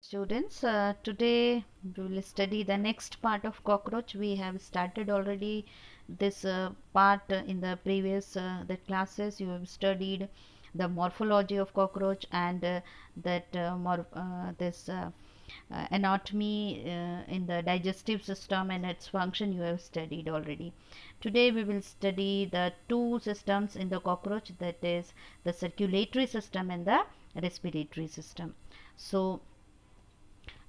Students, today we will study the next part of cockroach. We have started already this part in the previous the classes. You have studied the morphology of cockroach and this anatomy in the digestive system and its function. You have studied already. Today we will study the two systems in the cockroach, that is the circulatory system and the respiratory system. So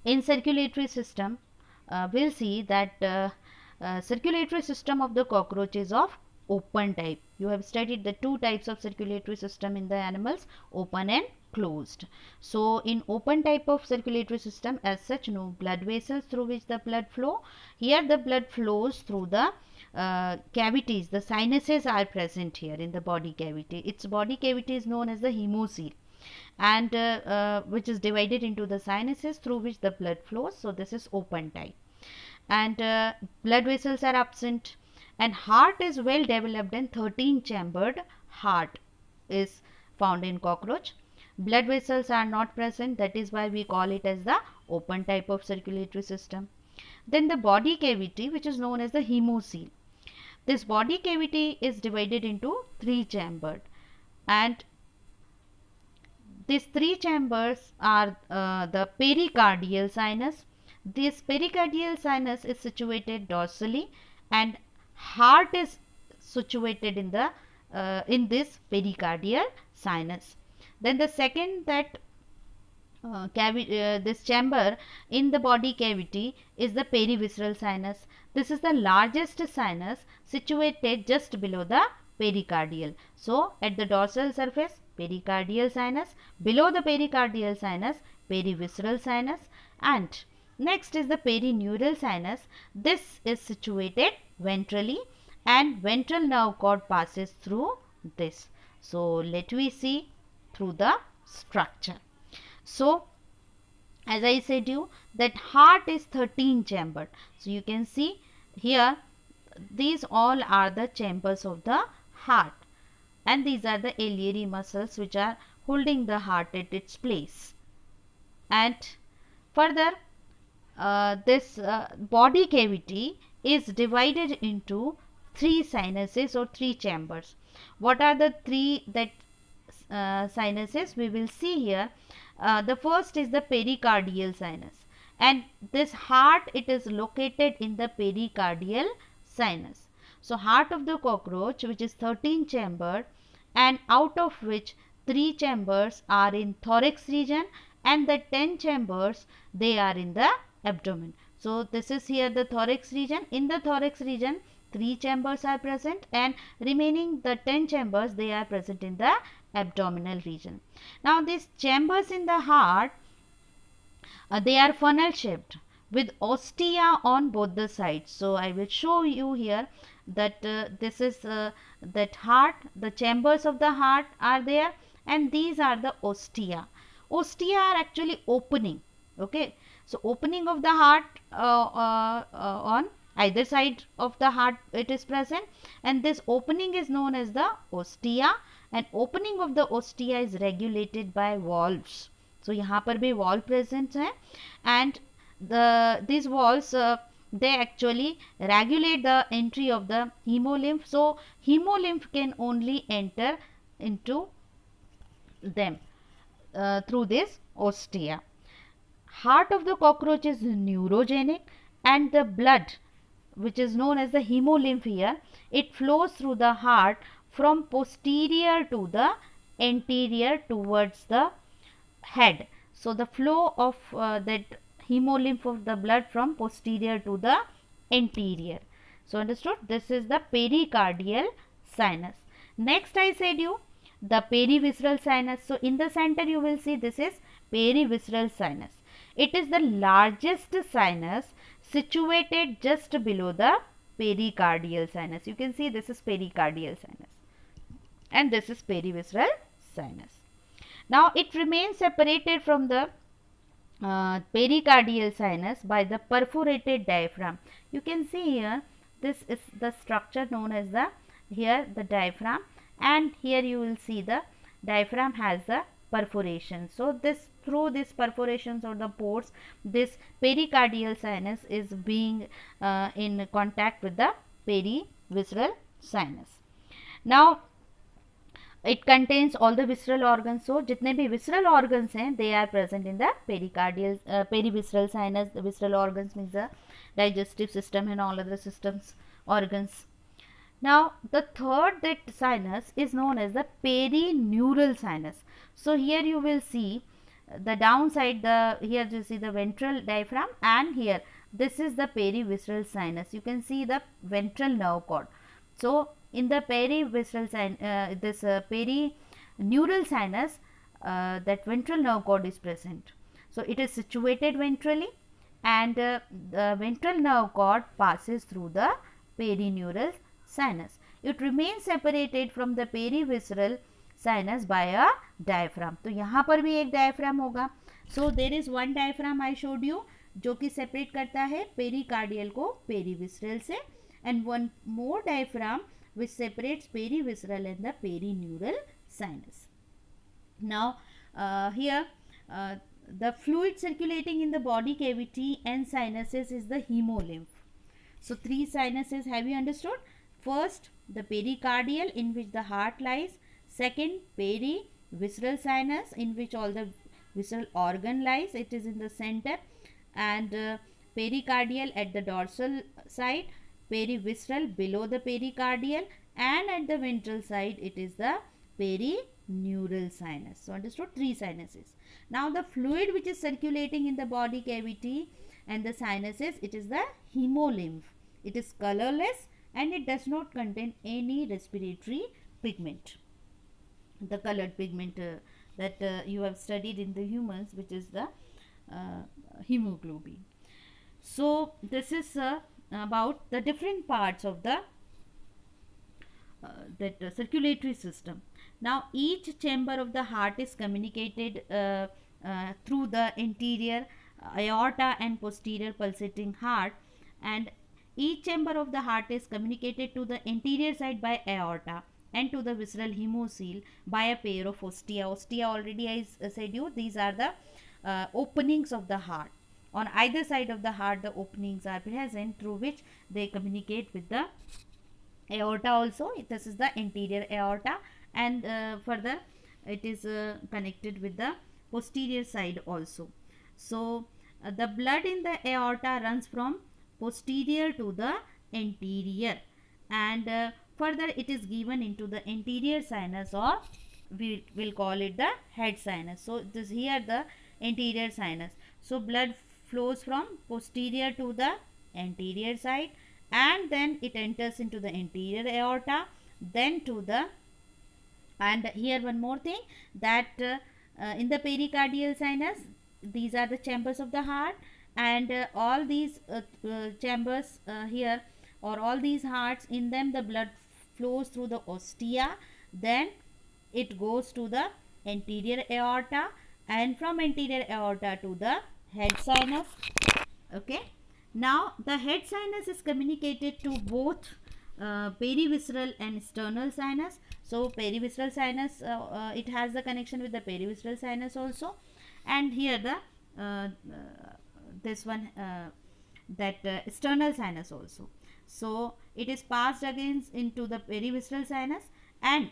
in circulatory system, we'll see that circulatory system of the cockroach is of open type. You have studied the two types of circulatory system in the animals, open and closed. So in open type of circulatory system, as such, no blood vessels through which the blood flow. Here the blood flows through the cavities. The sinuses are present here in the body cavity. Its body cavity is known as the hemocoel, and which is divided into the sinuses through which the blood flows. So this is open type, and blood vessels are absent, and heart is well developed, and 13 chambered heart is found in cockroach. Blood vessels are not present, that is why we call it as the open type of circulatory system. Then the body cavity, which is known as the hemocoel. This body cavity is divided into three chambered, and these three chambers are the pericardial sinus. This pericardial sinus is situated dorsally, and heart is situated in this pericardial sinus. Then the second that this chamber in the body cavity is the perivisceral sinus. This is the largest sinus situated just below the pericardial. So at the dorsal surface, pericardial sinus, below the pericardial sinus, perivisceral sinus, and next is the perineural sinus. This is situated ventrally, and ventral nerve cord passes through this. So let we see through the structure. So as I said you that heart is 13 chambered. So you can see here these all are the chambers of the heart, and these are the aliary muscles which are holding the heart at its place. And further, this body cavity is divided into three sinuses or three chambers. What are the three that sinuses? We will see here. The first is the pericardial sinus, and this heart, it is located in the pericardial sinus. So heart of the cockroach, which is 13 chambered, and out of which 3 chambers are in thorax region, and the 10 chambers, they are in the abdomen. So this is here the thorax region. In the thorax region 3 chambers are present, and remaining the 10 chambers, they are present in the abdominal region. Now these chambers in the heart, they are funnel shaped with ostia on both the sides. So I will show you here that this is that heart, the chambers of the heart are there, and these are the ostia. Ostia are actually opening. Okay, so opening of the heart on either side of the heart it is present, and this opening is known as the ostia, and opening of the ostia is regulated by valves. So यहाँ पर भी valve present है, and these valves they actually regulate the entry of the hemolymph. So hemolymph can only enter into them through this ostia. Heart of the cockroach is neurogenic, and the blood, which is known as the hemolymph here, it flows through the heart from posterior to the anterior towards the head. So the flow of that hemolymph of the blood from posterior to the anterior. So understood? This is the pericardial sinus. Next I said you the perivisceral sinus. So in the center you will see this is perivisceral sinus. It is the largest sinus situated just below the pericardial sinus. You can see this is pericardial sinus, and this is perivisceral sinus. Now it remains separated from the pericardial sinus by the perforated diaphragm. You can see here this is the structure known as the diaphragm, and here you will see the diaphragm has the perforation. So this through these perforations or the pores, this pericardial sinus is being in contact with the perivisceral sinus. Now it contains all the visceral organs. So जितने भी visceral organs हैं, they are present in the pericardial perivisceral sinus. The visceral organs means the digestive system and all other systems organs. Now the third that sinus is known as the perineural sinus. So here you will see the downside, the here you see the ventral diaphragm, and here this is the perivisceral sinus. You can see the ventral nerve cord. So in the perivisceral sinus, this perineural sinus, that ventral nerve cord is present. So it is situated ventrally, and the ventral nerve cord passes through the perineural sinus. It remains separated from the perivisceral sinus by a diaphragm. तो यहाँ पर भी एक diaphragm होगा. So there is one diaphragm I showed you जो कि separate करता है pericardial को perivisceral से, and one more diaphragm which separates perivisceral and the perineural sinus. Now here the fluid circulating in the body cavity and sinuses is the hemolymph. So three sinuses, have you understood? First, the pericardial, in which the heart lies. Second, perivisceral sinus, in which all the visceral organ lies, it is in the center. And pericardial at the dorsal side, perivisceral below the pericardial, and at the ventral side it is the perineural sinus. So understood, three sinuses. Now the fluid which is circulating in the body cavity and the sinuses, it is the hemolymph. It is colorless and it does not contain any respiratory pigment. The colored pigment that you have studied in the humans, which is the hemoglobin. So this is about the different parts of the circulatory system. Now each chamber of the heart is communicated through the anterior aorta and posterior pulsating heart, and each chamber of the heart is communicated to the anterior side by aorta and to the visceral hemocoel by a pair of ostia. Ostia, already I said you, these are the openings of the heart. On either side of the heart the openings are present through which they communicate with the aorta also. This is the anterior aorta, and further it is connected with the posterior side also. So the blood in the aorta runs from posterior to the anterior, and further it is given into the anterior sinus, or we will call it the head sinus. So this here the anterior sinus. So blood flows from posterior to the anterior side, and then it enters into the anterior aorta, then to the, and here one more thing, that in the pericardial sinus, these are the chambers of the heart, and all these chambers here, or all these hearts, in them the blood flows through the ostia, then it goes to the anterior aorta, and from anterior aorta to the head sinus. Okay, now the head sinus is communicated to both perivisceral and sternal sinus. So perivisceral sinus, it has the connection with the perivisceral sinus also, and here the this one sternal sinus also. So it is passed against into the perivisceral sinus, and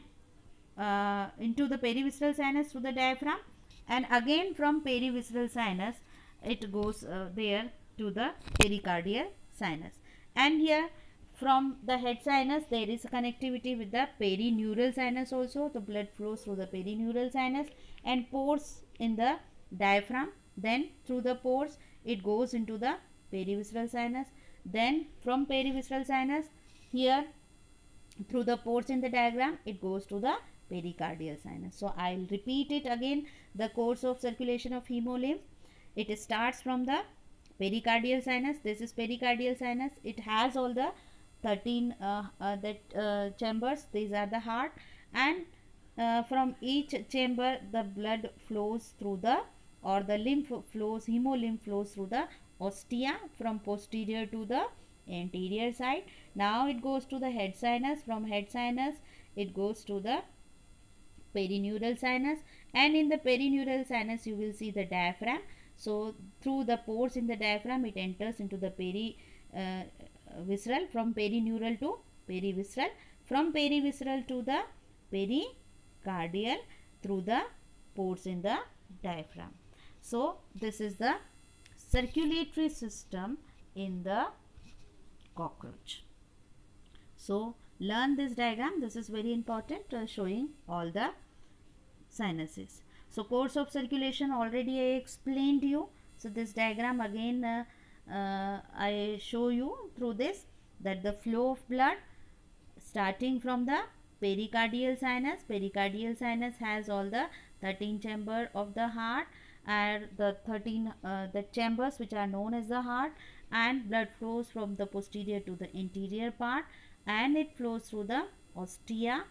into the perivisceral sinus through the diaphragm, and again from perivisceral sinus it goes there to the pericardial sinus. And here from the head sinus there is a connectivity with the perineural sinus also. The blood flows through the perineural sinus and pores in the diaphragm, then through the pores it goes into the perivisceral sinus, then from perivisceral sinus here through the pores in the diagram it goes to the pericardial sinus. So I will repeat it again, the course of circulation of hemolymph. It starts from the pericardial sinus. This is pericardial sinus. It has all the 13 chambers. These are the heart, and from each chamber the blood flows through the, or the lymph flows, hemolymph flows through the ostia from posterior to the anterior side. Now it goes to the head sinus. From head sinus it goes to the perineural sinus, And in the perineural sinus you will see the diaphragm. So through the pores in the diaphragm it enters into the visceral, from perineural to perivisceral, from perivisceral to the pericardial through the pores in the diaphragm. So this is the circulatory system in the cockroach. So learn this diagram. This is very important, showing all the sinuses. So course of circulation already I explained you. So this diagram again I show you through this, that the flow of blood starting from the pericardial sinus. Pericardial sinus has all the 13 chamber of the heart, and the 13 the chambers which are known as the heart, and blood flows from the posterior to the anterior part, and it flows through the ostia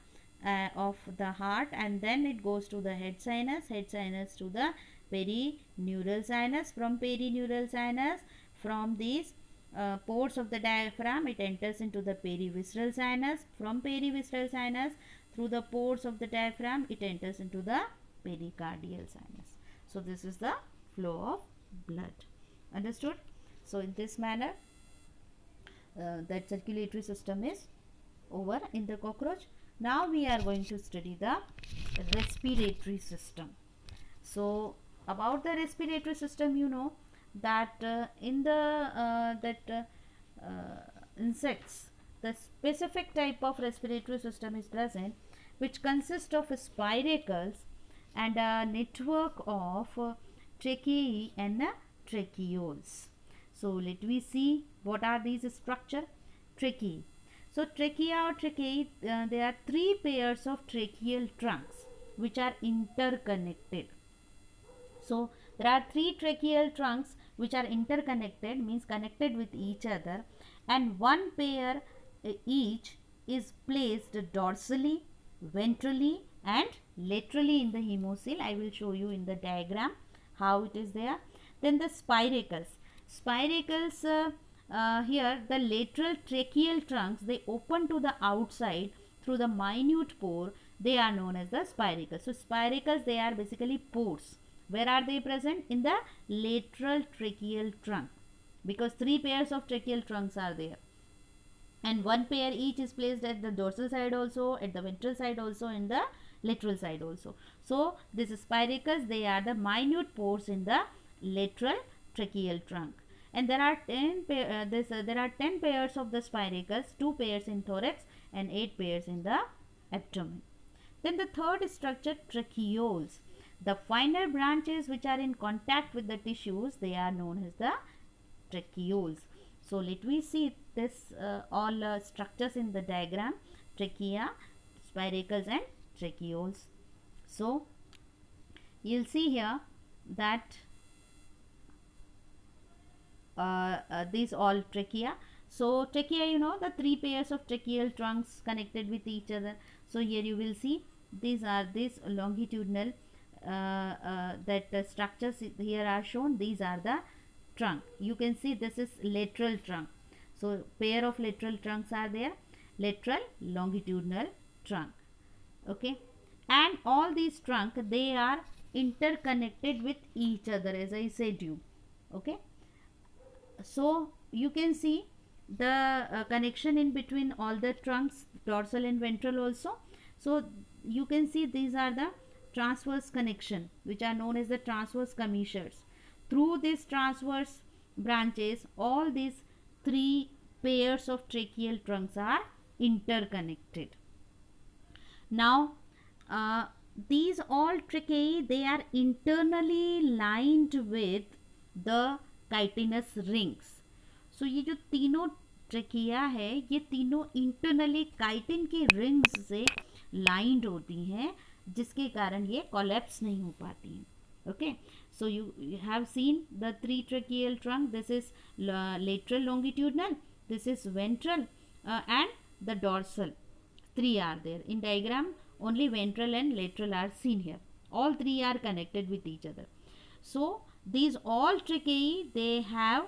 of the heart, and then it goes to the head sinus to the perineural sinus. From perineural sinus, from these pores of the diaphragm, it enters into the perivisceral sinus. From perivisceral sinus, through the pores of the diaphragm, it enters into the pericardial sinus. So this is the flow of blood. Understood? So in this manner that circulatory system is over in the cockroach. Now we are going to study the respiratory system. So about the respiratory system, you know that in the insects, the specific type of respiratory system is present, which consists of spiracles and a network of tracheae and tracheoles. So let me see what are these structure. Tracheae. So trachea or tracheae, there are three pairs of tracheal trunks which are interconnected. So there are three tracheal trunks which are interconnected, means connected with each other, and one pair each is placed dorsally, ventrally and laterally in the hemocele. I will show you in the diagram how it is there. Then the spiracles. Spiracles, here the lateral tracheal trunks, they open to the outside through the minute pore. They are known as the spiracles. So spiracles, they are basically pores. Where are they present? In the lateral tracheal trunk, because three pairs of tracheal trunks are there, and one pair each is placed at the dorsal side also, at the ventral side also, in the lateral side also. So this spiracles, they are the minute pores in the lateral tracheal trunk, and there are 10 pairs of the spiracles, 2 pairs in thorax and 8 pairs in the abdomen. Then the third structure, tracheoles. The finer branches which are in contact with the tissues, they are known as the tracheoles. So let me see this all structures in the diagram: trachea, spiracles and tracheoles. So you'll see here that these all trachea. So trachea, you know, the three pairs of tracheal trunks connected with each other. So here you will see these are this longitudinal structures here are shown. These are the trunk. You can see this is lateral trunk. So pair of lateral trunks are there, lateral longitudinal trunk. Okay, and all these trunk, they are interconnected with each other, as I said you. Okay, so you can see the connection in between all the trunks, dorsal and ventral also. So you can see these are the transverse connection, which are known as the transverse commissures. Through these transverse branches, all these three pairs of tracheal trunks are interconnected. Now these all tracheae, they are internally lined with the chitinous rings. So ये जो तीनों trachea है, ये तीनों internally chitin की rings से lined होती हैं, जिसके कारण ये कोलैप्स नहीं हो पाती हैं. Okay, so you have seen the three tracheal trunk. This is lateral longitudinal, this is ventral and the dorsal. Three are there in diagram. Only ventral and lateral are seen here. All three are connected with each other. So these all tracheae, they have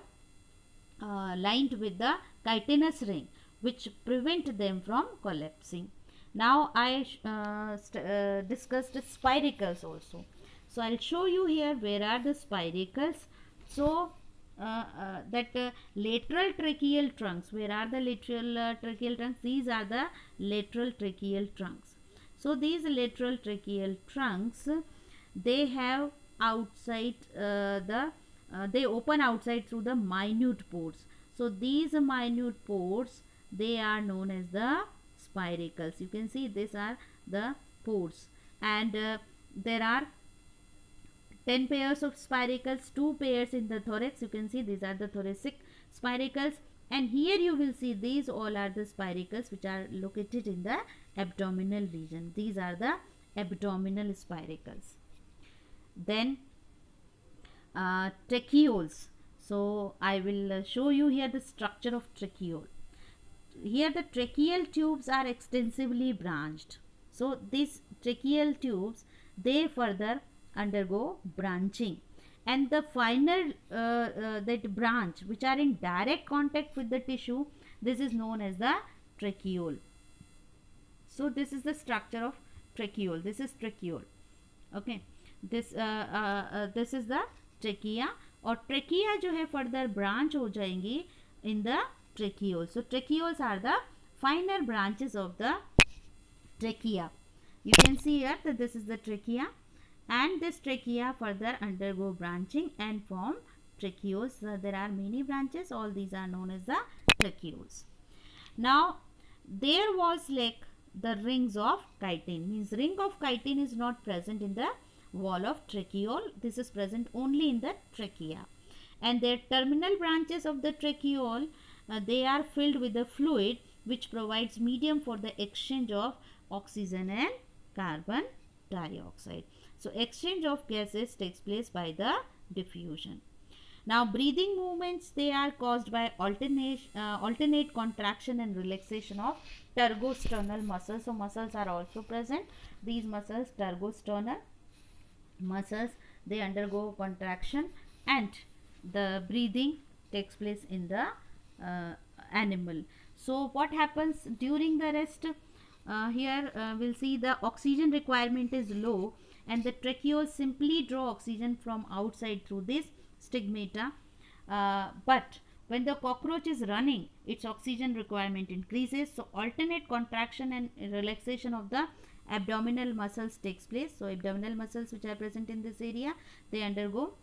lined with the chitinous ring, which prevent them from collapsing. Now I discussed the spiracles also. So I'll show you here where are the spiracles. So that lateral tracheal trunks, where are the lateral tracheal trunks? These are the lateral tracheal trunks. So these lateral tracheal trunks, they have outside they open outside through the minute pores. So these minute pores, they are known as the spiracles. You can see these are the pores, and there are 10 pairs of spiracles, 2 pairs in the thorax. You can see these are the thoracic spiracles, and here you will see these all are the spiracles which are located in the abdominal region. These are the abdominal spiracles. Then tracheoles. So I will show you here the structure of tracheole. Here the tracheal tubes are extensively branched. So these tracheal tubes, they further undergo branching, and the final that branch which are in direct contact with the tissue, this is known as the tracheole. So this is the structure of tracheole. This is tracheole. Okay, this is the trachea, और trachea जो है further branch हो जाएंगी in the tracheole. So tracheoles are the finer branches of the trachea. You can see here that this is the trachea, and this trachea further undergo branching and form tracheoles. There are many branches. All these are known as the tracheoles. Now there was like the rings of chitin. Means ring of chitin is not present in the wall of tracheole. This is present only in the trachea, and their terminal branches of the tracheole, they are filled with the fluid which provides medium for the exchange of oxygen and carbon dioxide. So exchange of gases takes place by the diffusion. Now breathing movements, they are caused by alternate contraction and relaxation of ptergosternal muscles. So muscles are also present. These muscles, ptergosternal muscles, they undergo contraction, and the breathing takes place in the animal. So what happens during the rest? Here we'll see the oxygen requirement is low, and the tracheoles simply draw oxygen from outside through this stigmata. But when the cockroach is running, its oxygen requirement increases. So alternate contraction and relaxation of the abdominal muscles takes place. So abdominal muscles which are present in this area, they undergo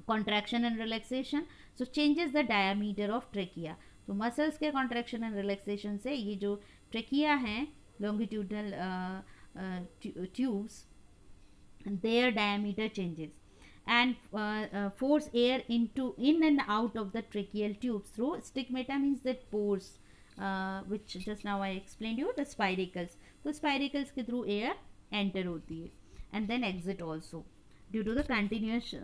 contraction and relaxation. So changes the diameter of trachea. तो muscles के contraction and relaxation से ये जो trachea हैं longitudinal tubes, their diameter changes, and force air in and out of the tracheal tubes through stigmata, means that pores, which just now I explained you, the spiracles. तो spiracles के through air enter होती है and then exit also due to the continuous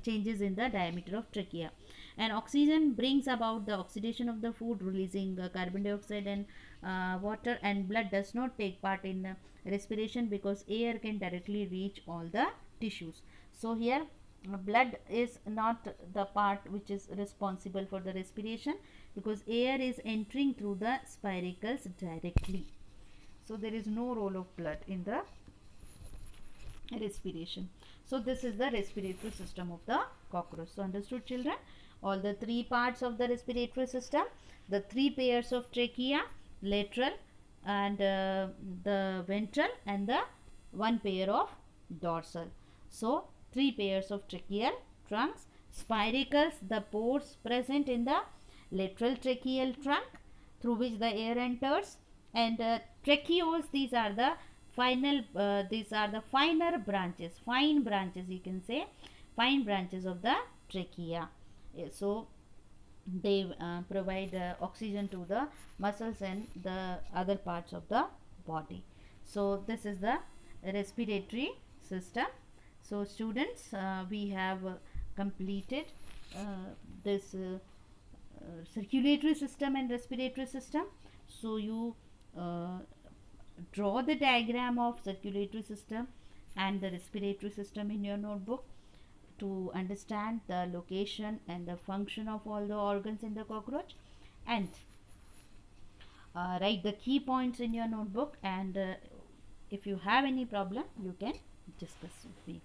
changes in the diameter of trachea. And oxygen brings about the oxidation of the food, releasing carbon dioxide and water, and blood does not take part in respiration because air can directly reach all the tissues. So here blood is not the part which is responsible for the respiration, because air is entering through the spiracles directly. So there is no role of blood in the respiration. So this is the respiratory system of the cockroach. So understood, children? All the three parts of the respiratory system, the three pairs of trachea, lateral and the ventral, and the one pair of dorsal. So three pairs of tracheal trunks, spiracles, the pores present in the lateral tracheal trunk through which the air enters, and tracheoles, these are the finer branches, fine branches, you can say, fine branches of the trachea. So they provide oxygen to the muscles and the other parts of the body. So this is the respiratory system. So students, we have completed this circulatory system and respiratory system. So you draw the diagram of circulatory system and the respiratory system in your notebook to understand the location and the function of all the organs in the cockroach. And write the key points in your notebook, and if you have any problem you can discuss with me.